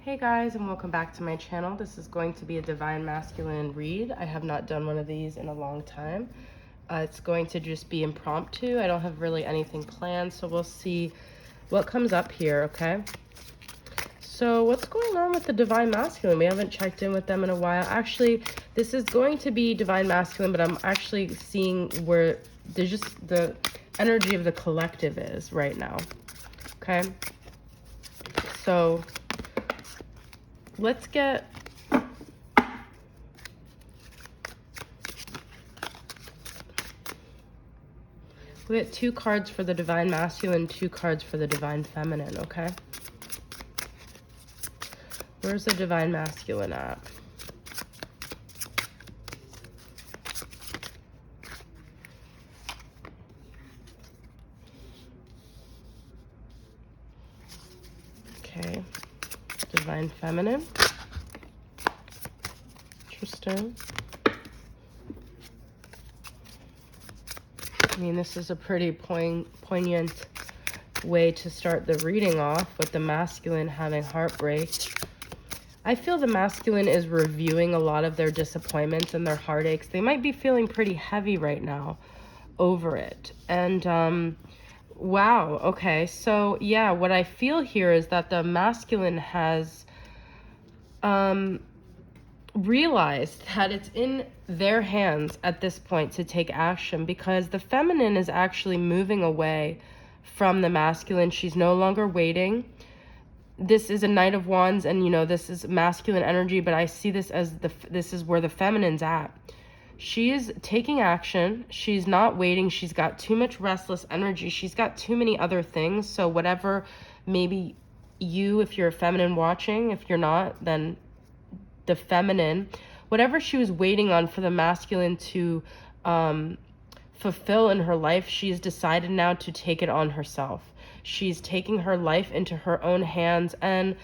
Hey guys, and welcome back to my channel. This is going to be a Divine Masculine read. I have not done one of these in a long time. It's going to just be impromptu. I don't have really anything planned, so we'll see what comes up here, okay? So what's going on with the Divine Masculine? We haven't checked in with them in a while. Actually, this is going to be Divine Masculine, but I'm actually seeing where there's just the energy of the collective is right now, okay? So let's get we get 2 cards for the Divine Masculine, 2 cards for the Divine Feminine, okay? Where's the Divine Masculine at? Okay, Divine Feminine. Interesting. I mean, this is a pretty poignant way to start the reading off with the masculine having heartbreak. I feel the masculine is reviewing a lot of their disappointments and their heartaches. They might be feeling pretty heavy right now over it. And wow, okay. So yeah, what I feel here is that the masculine has realized that it's in their hands at this point to take action, because the feminine is actually moving away from the masculine. She's no longer waiting. This is a Knight of Wands, and you know, this is masculine energy, but I see this as this is where the feminine's at. She is taking action. She's not waiting. She's got too much restless energy. She's got too many other things. So whatever, maybe you, if you're a feminine watching, if you're not, then the feminine, whatever she was waiting on for the masculine to fulfill in her life, she's decided now to take it on herself. She's taking her life into her own hands, and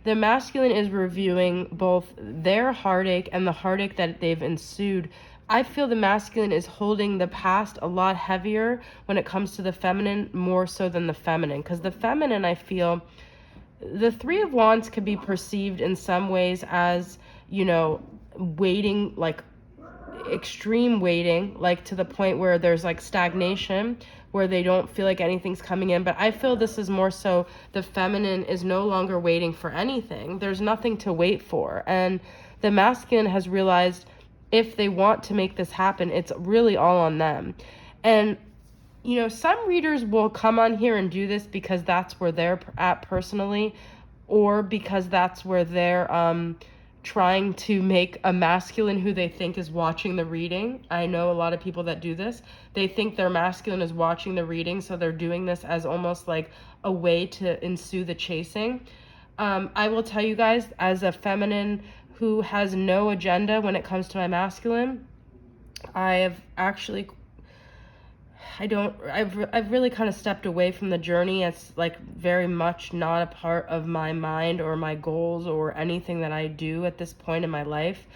the masculine is reviewing both their heartache and the heartache that they've ensued. I feel the masculine is holding the past a lot heavier when it comes to the feminine, more so than the feminine, because the feminine, I feel, the 3 of Wands could be perceived in some ways as, you know, waiting, like extreme waiting, like to the point where there's like stagnation, where they don't feel like anything's coming in. But I feel this is more so the feminine is no longer waiting for anything. There's nothing to wait for. And the masculine has realized if they want to make this happen, it's really all on them. And you know, some readers will come on here and do this because that's where they're at personally, or because that's where they're trying to make a masculine who they think is watching the reading. I know a lot of people that do this. They think their masculine is watching the reading, so they're doing this as almost like a way to ensue the chasing. I will tell you guys, as a feminine who has no agenda when it comes to my masculine, I've really kind of stepped away from the journey. It's like very much not a part of my mind or my goals or anything that I do at this point in my life.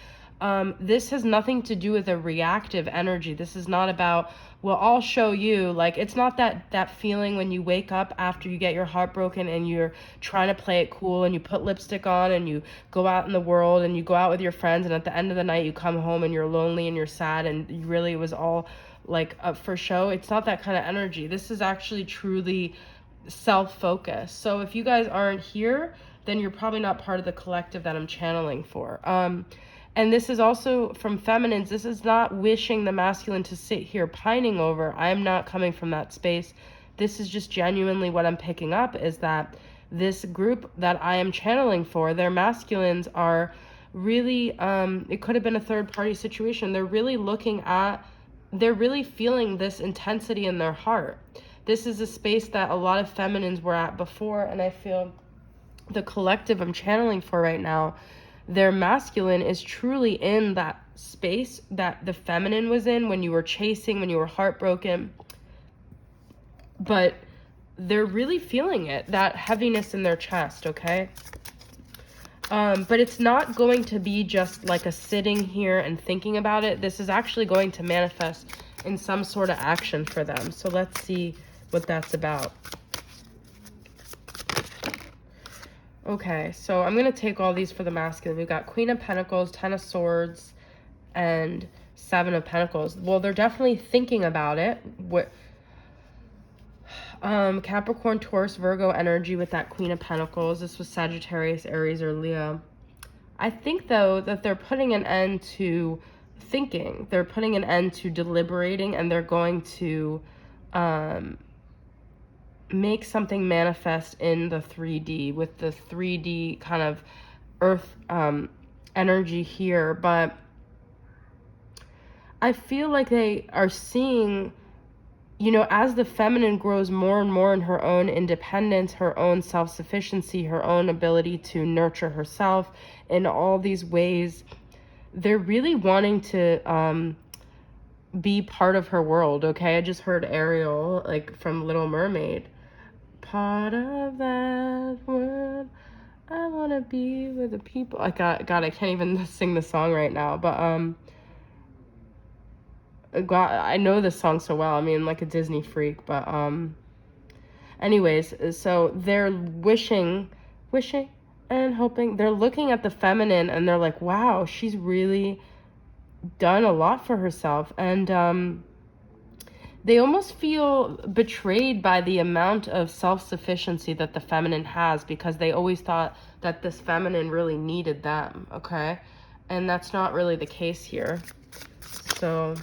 This has nothing to do with a reactive energy. This is not about, well, I'll show you. Like, it's not that feeling when you wake up after you get your heart broken and you're trying to play it cool and you put lipstick on and you go out in the world and you go out with your friends, and at the end of the night you come home and you're lonely and you're sad and really it was all like for show. It's not that kind of energy. This is actually truly self-focused. So if you guys aren't here, then you're probably not part of the collective that I'm channeling for. And this is also from feminines. This is not wishing the masculine to sit here pining over. I am not coming from that space. This is just genuinely what I'm picking up, is that this group that I am channeling for, their masculines are really, it could have been a third party situation. They're really feeling this intensity in their heart. This is a space that a lot of feminines were at before, and I feel the collective I'm channeling for right now, their masculine is truly in that space that the feminine was in when you were chasing, when you were heartbroken. But they're really feeling it, that heaviness in their chest, okay? But it's not going to be just like a sitting here and thinking about it. This is actually going to manifest in some sort of action for them. So let's see what that's about. Okay, so I'm going to take all these for the masculine. We've got Queen of Pentacles, Ten of Swords, and Seven of Pentacles. Well, they're definitely thinking about it. What Capricorn, Taurus, Virgo energy with that Queen of Pentacles. This was Sagittarius, Aries, or Leo. I think, though, that they're putting an end to thinking. They're putting an end to deliberating, and they're going to make something manifest in the 3D with the 3D kind of earth energy here. But I feel like they are seeing, you know, as the feminine grows more and more in her own independence, her own self-sufficiency, her own ability to nurture herself in all these ways, they're really wanting to be part of her world, okay? I just heard Ariel, like, from Little Mermaid. Part of that world, I want to be with the people. God, I can't even sing the song right now, but, God, I know this song so well. I mean, like a Disney freak, but anyways, so they're wishing and hoping. They're looking at the feminine and they're like, wow, she's really done a lot for herself. And they almost feel betrayed by the amount of self-sufficiency that the feminine has, because they always thought that this feminine really needed them, okay? And that's not really the case here. So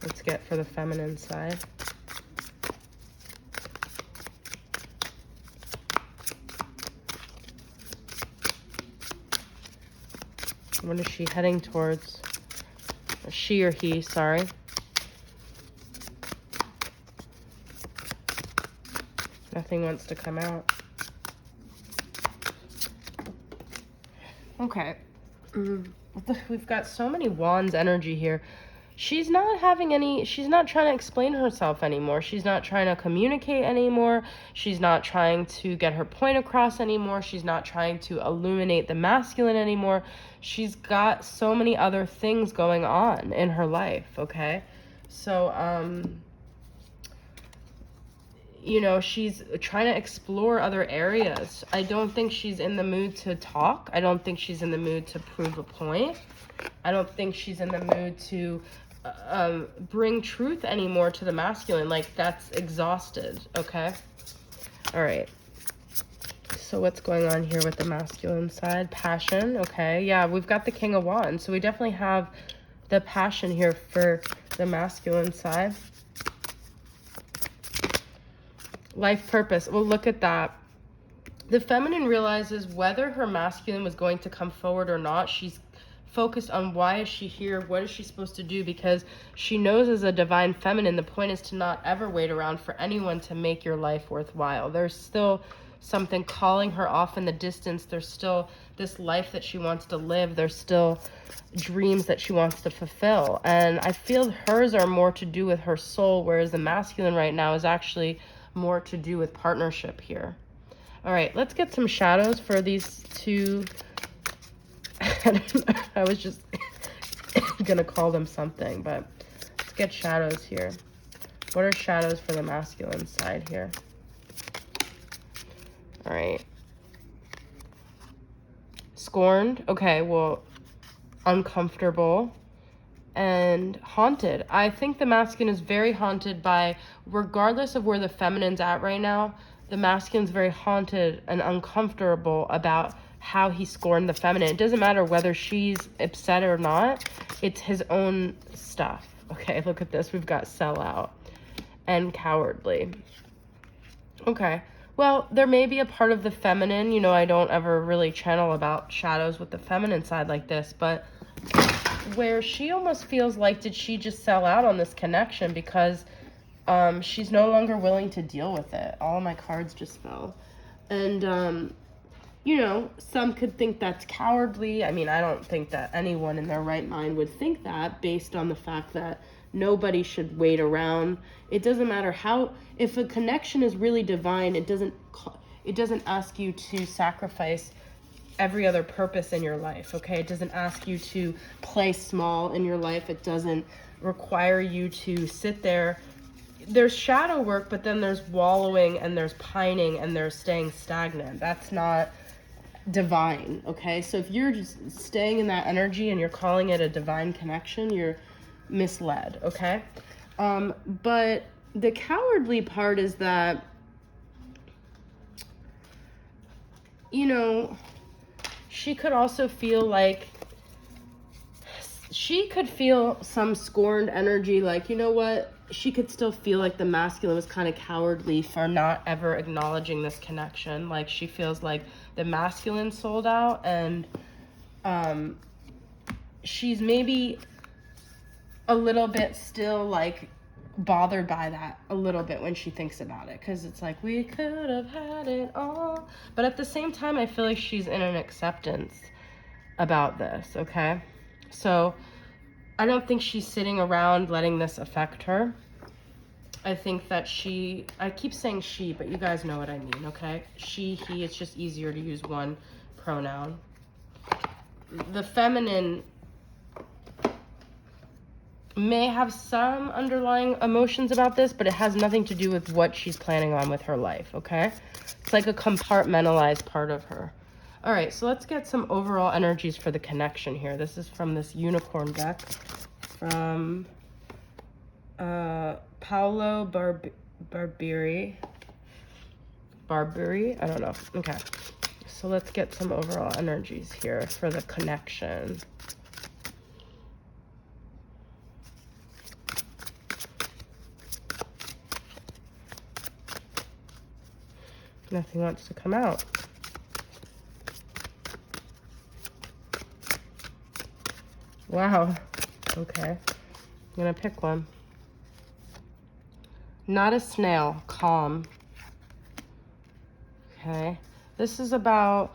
let's get for the feminine side. What is she heading towards? She or he, sorry. Nothing wants to come out. Okay. We've got so many wands energy here. She's not having any, she's not trying to explain herself anymore. She's not trying to communicate anymore. She's not trying to get her point across anymore. She's not trying to illuminate the masculine anymore. She's got so many other things going on in her life, okay? So, you know, she's trying to explore other areas. I don't think she's in the mood to talk. I don't think she's in the mood to prove a point. I don't think she's in the mood to bring truth anymore to the masculine. Like, that's exhausted, okay? All right. So what's going on here with the masculine side? Passion, okay. Yeah, we've got the King of Wands. So we definitely have the passion here for the masculine side. Life purpose. Well, look at that. The feminine realizes whether her masculine was going to come forward or not. She's focused on why is she here, what is she supposed to do, because she knows as a divine feminine, the point is to not ever wait around for anyone to make your life worthwhile. There's still something calling her off in the distance. There's still this life that she wants to live. There's still dreams that she wants to fulfill. And I feel hers are more to do with her soul, whereas the masculine right now is actually more to do with partnership here. All right, let's get some shadows for these two. I was just gonna call them something, but let's get shadows here. What are shadows for the masculine side here? All right. Scorned. Okay, well, uncomfortable and haunted. I think the masculine is very haunted by, regardless of where the feminine's at right now, the masculine's very haunted and uncomfortable about how he scorned the feminine. It doesn't matter whether she's upset or not. It's his own stuff. Okay, look at this. We've got sellout and cowardly. Okay. Well, there may be a part of the feminine, you know, I don't ever really channel about shadows with the feminine side like this, but where she almost feels like, did she just sell out on this connection because she's no longer willing to deal with it. All of my cards just fell. And, you know, some could think that's cowardly. I mean, I don't think that anyone in their right mind would think that, based on the fact that nobody should wait around. It doesn't matter how, if a connection is really divine, it doesn't ask you to sacrifice every other purpose in your life, okay? It doesn't ask you to play small in your life. It doesn't require you to sit there there's shadow work, but then there's wallowing and there's pining and there's staying stagnant. That's not divine, okay? So if you're just staying in that energy and you're calling it a divine connection, you're misled, okay? But the cowardly part is that, you know, she could also feel like, she could feel some scorned energy, like, you know what? She could still feel like the masculine was kind of cowardly for not ever acknowledging this connection. Like, she feels like the masculine sold out, and she's maybe a little bit still, like, bothered by that a little bit when she thinks about it, because it's like, we could have had it all. But at the same time, I feel like she's in an acceptance about this, okay? So I don't think she's sitting around letting this affect her. I think that I keep saying she, but you guys know what I mean, okay? She, he, it's just easier to use one pronoun. The feminine may have some underlying emotions about this, but it has nothing to do with what she's planning on with her life, okay? It's like a compartmentalized part of her. All right, so let's get some overall energies for the connection here. This is from this unicorn deck from Paolo Barberi. I don't know. Okay, so let's get some overall energies here for the connection. Nothing wants to come out. Wow. Okay. I'm gonna pick one. Not a snail. Calm. Okay. This is about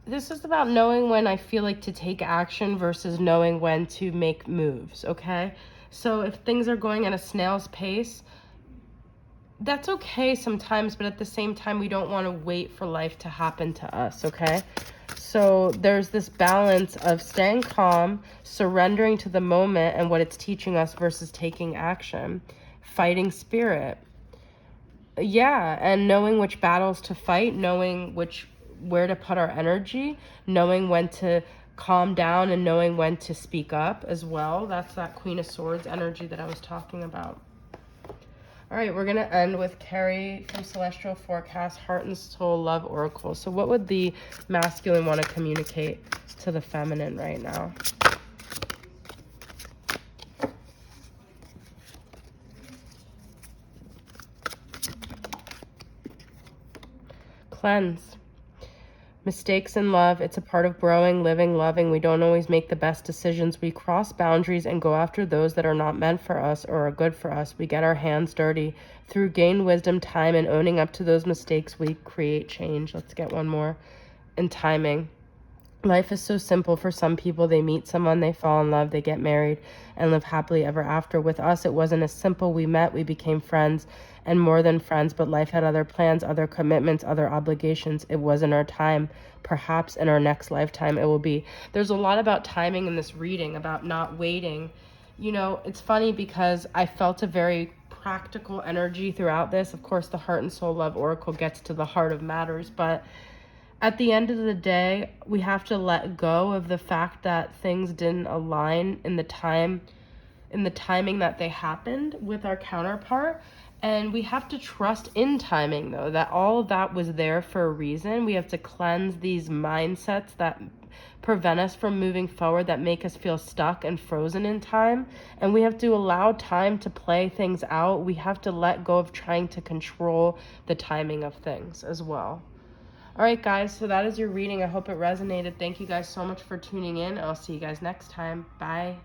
knowing when I feel like to take action versus knowing when to make moves, okay? So if things are going at a snail's pace, that's okay sometimes, but at the same time, we don't want to wait for life to happen to us, okay? So there's this balance of staying calm, surrendering to the moment and what it's teaching us versus taking action, fighting spirit. Yeah, and knowing which battles to fight, knowing where to put our energy, knowing when to calm down and knowing when to speak up as well. That's that Queen of Swords energy that I was talking about. All right, we're going to end with Carrie from Celestial Forecast, Heart and Soul Love Oracle. So what would the masculine want to communicate to the feminine right now? Cleanse. Mistakes in love, it's a part of growing, living, loving. We don't always make the best decisions. We cross boundaries and go after those that are not meant for us or are good for us. We get our hands dirty. Through gained wisdom, time, and owning up to those mistakes, we create change. Let's get one more. And timing. Life is so simple for some people. They meet someone, they fall in love, they get married, and live happily ever after. With us, it wasn't as simple. We met, we became friends, and more than friends, but life had other plans, other commitments, other obligations. It wasn't our time. Perhaps in our next lifetime it will be. There's a lot about timing in this reading, about not waiting. You know, it's funny because I felt a very practical energy throughout this. Of course, the Heart and Soul Love Oracle gets to the heart of matters, but at the end of the day, we have to let go of the fact that things didn't align in the timing that they happened with our counterpart. And we have to trust in timing, though, that all of that was there for a reason. We have to cleanse these mindsets that prevent us from moving forward, that make us feel stuck and frozen in time. And we have to allow time to play things out. We have to let go of trying to control the timing of things as well. All right, guys, so that is your reading. I hope it resonated. Thank you guys so much for tuning in. I'll see you guys next time. Bye.